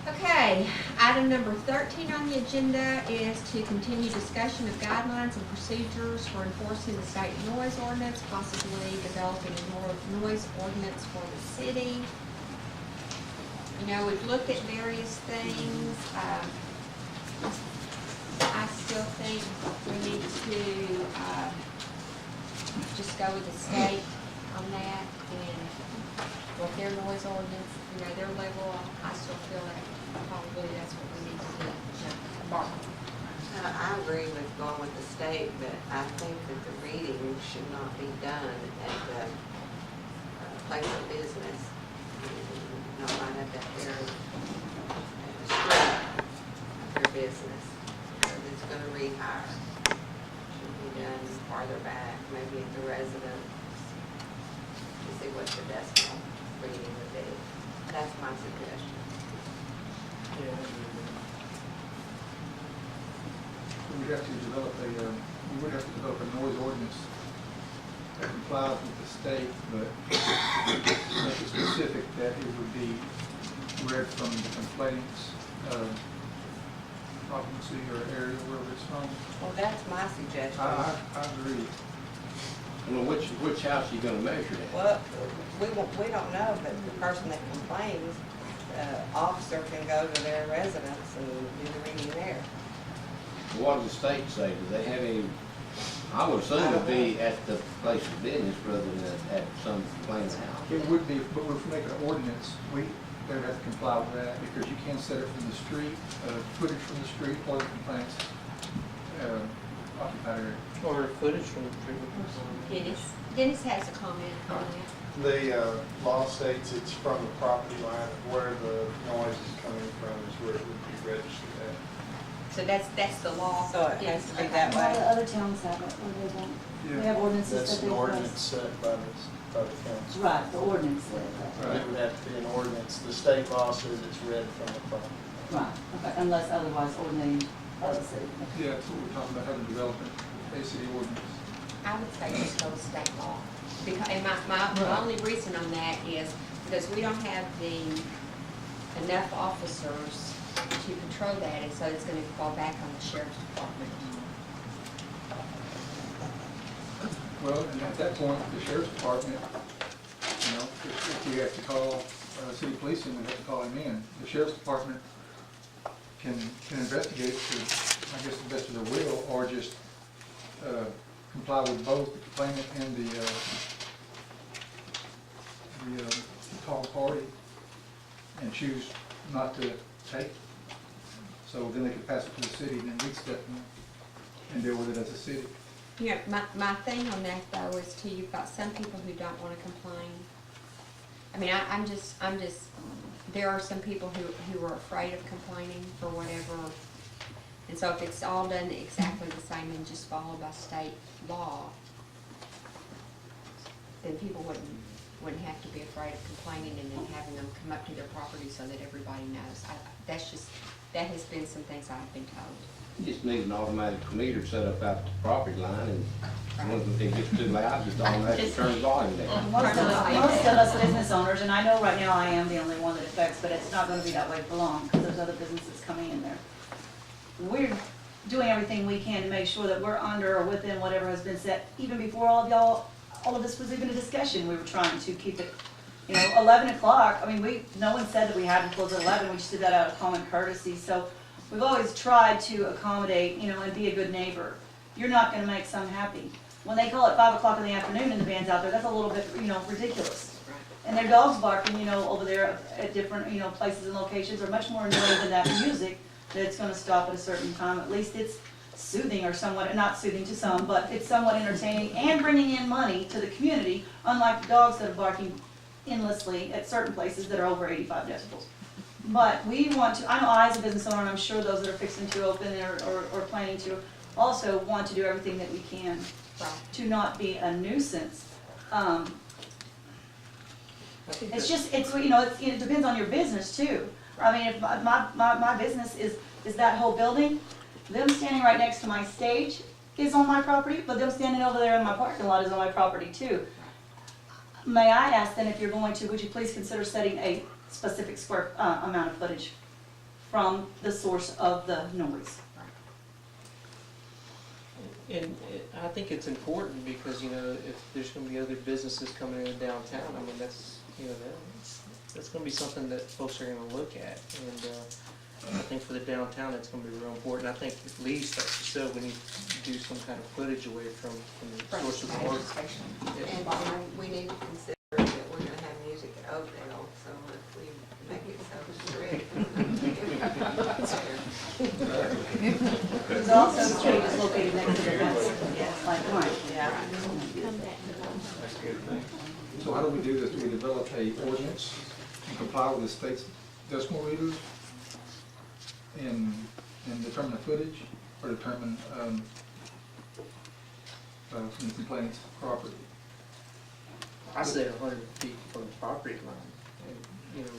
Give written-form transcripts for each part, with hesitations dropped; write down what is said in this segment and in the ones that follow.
Okay, item number 13 on the agenda is to continue discussion of guidelines and procedures for enforcing the state noise ordinance, possibly developing a noise ordinance for the city. You know, we've looked at various things. I still think we need to just go with the state on that and with their noise ordinance, you know, their level. I still feel like probably that's what we need to do. Barbara. I agree with going with the state, but I think that the reading should not be done at the place of business. Not right at that area, at the street of their business. Because it's going to read higher. Should be done farther back, maybe at the residence, to see what the decimal reading would be. That's my suggestion. We would have to develop a noise ordinance that complies with the state, but make it specific that it would be read from the complainant's occupancy or area wherever it's from. Well, that's my suggestion. I agree. Well, which house are you gonna measure that? Well, we don't know, but the person that complains, officer can go to their residence and do the reading there. What does the state say? Do they have any, I would assume it would be at the place of business rather than at some complainant's house. It would be, but if we make an ordinance, they would have to comply with that, because you can't set it from the street, footage from the street or the complainant's occupied area. Or footage from the treatment. Dennis has a comment on that. The law states it's from the property line of where the noise is coming from is where it would be registered at. So that's the law. So it has to be that A lot way. of other towns have it, or they don't. Yeah. They have ordinances That's that they an ordinance place. set by the council. Right, the ordinance says that. It would have to be an ordinance. The state law says it's read from the property. Right, okay, unless otherwise ordinated by the city. Okay. Yeah, that's what we're talking about, having development, a city ordinance. I would say just go with state law. Because, and my Right. only reason on that is because we don't have enough officers to control that, and so it's gonna fall back on the sheriff's department. Well, and at that point, the sheriff's department, you know, if we have to call city policing, we have to call him in. The sheriff's department can investigate to, I guess, the best of their will, or just comply with both the complainant and the call party, and choose not to take. So then they could pass it to the city, and then we'd step in and deal with it as a city. You know, my thing on that though is too, you've got some people who don't wanna complain. I mean, I'm just, there are some people who are afraid of complaining for whatever. And so if it's all done exactly the same and just followed by state law, then people wouldn't have to be afraid of complaining and then having them come up to their property so that everybody knows. That has been some things I've been told. You just need an automatic meter set up out the property line, and once it gets too loud, just automatically turn the volume down. Most of us business owners, and I know right now I am the only one that affects, but it's not gonna be that way for long, because there's other businesses coming in there. We're doing everything we can to make sure that we're under or within whatever has been set, even before all of this was even a discussion. We were trying to keep it, 11 o'clock. I mean, no one said that we had to close at 11, we just did that out of common courtesy. So we've always tried to accommodate, and be a good neighbor. You're not gonna make some happy. When they call at 5 o'clock in the afternoon and the band's out there, that's a little bit, ridiculous. And their dogs barking, over there at different, places and locations are much more annoying than that music that's gonna stop at a certain time. At least it's soothing or somewhat, not soothing to some, but it's somewhat entertaining and bringing in money to the community, unlike the dogs that are barking endlessly at certain places that are over 85 decibels. But we want to, I know I as a business owner, and I'm sure those that are fixing to open or planning to, also want to do everything that we can to not be a nuisance. It's just, it depends on your business too. I mean, if my business is that whole building, them standing right next to my stage is on my property, but them standing over there in my parking lot is on my property too. May I ask then, if you're going to, would you please consider setting a specific square amount of footage from the source of the noise. And I think it's important because, you know, if there's gonna be other businesses coming in downtown, I mean, that's, you know, that's gonna be something that folks are gonna look at. And, I think for the downtown, it's gonna be real important. I think at least, like you said, we need to do some kind of footage away from the source of the work. And we need to consider that we're gonna have music at Oakdale, so if we make it so strict. There's also a street is located next to the fence. Yes. Like, right. Yeah. So how do we do this? Do we develop a ordinance and comply with the state's decimal readers and determine the footage or determine from the complainant's property? I say 100 feet from the property line, and, you know,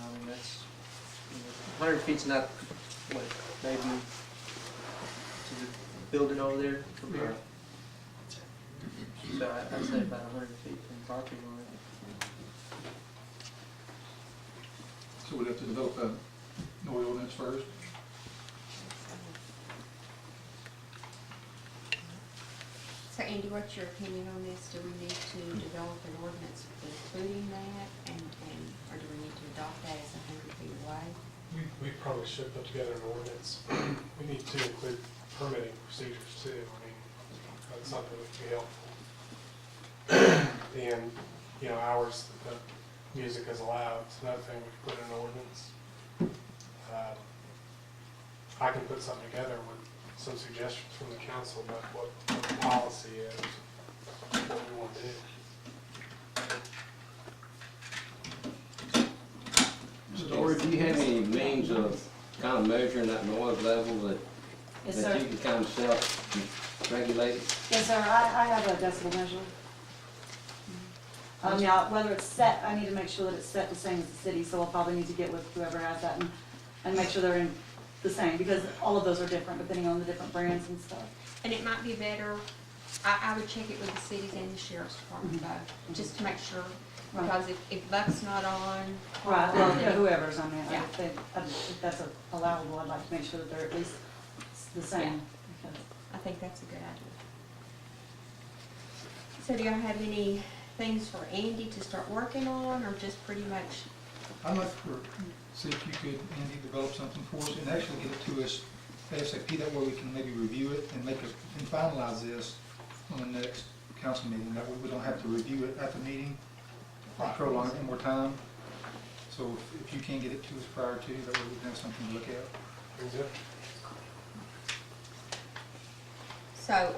I mean, that's, you know, 100 feet's not, what, maybe to the building over there from here. So I'd say about 100 feet from the property line. So we'd have to develop a noise ordinance first? So Andy, what's your opinion on this? Do we need to develop an ordinance including that, or do we need to adopt that as 100 feet away? We probably should put together an ordinance. We need to include permitting procedures too. I mean, that's something that would be helpful. And, you know, hours that the music is allowed, so another thing we could put in an ordinance. I can put something together with some suggestions from the council about what the policy is, what we want to do. So Lori, do you have any means of kind of measuring that noise level that Yes, that sir. you can kind of self-regulate it? Yes, sir, I have a decibel measure. Now, whether it's set, I need to make sure that it's set the same as the city, so I'll probably need to get with whoever has that and make sure they're in the same, because all of those are different depending on the different brands and stuff. And it might be better, I would check it with the cities and the sheriff's department though, just to make sure. Right. Because if Buck's not on. Right, well, then- whoever's on there, Yeah. if that's allowable, I'd like to make sure that they're at least the same. because- I think that's a good idea. So do y'all have any things for Andy to start working on, or just pretty much? I'd like to see if you could, Andy, develop something for us and actually get it to us ASAP. That way we can maybe review it and and finalize this on the next council meeting. That way we don't have to review it at the meeting and prolong it one more time. So if you can get it to us prior to, that way we can have something to look at. Brings it. So,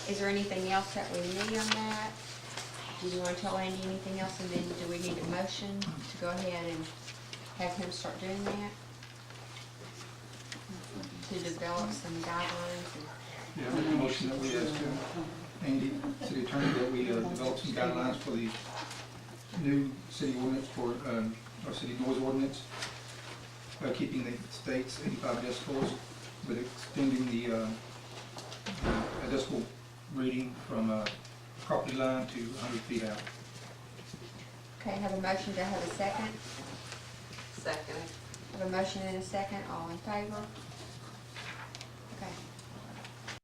is there anything else that we need on that? Do you want to tell Andy anything else, and then do we need a motion to go ahead and have him start doing that? To develop some guidelines and. Yeah, I make a motion that we ask Andy, city attorney, that we develop some guidelines for the new city ordinance for, our city noise ordinance, keeping the state's 85 decibels, but extending the decibel reading from property line to 100 feet out. Okay, have a motion, do I have a second? Second. Have a motion and a second, all in favor?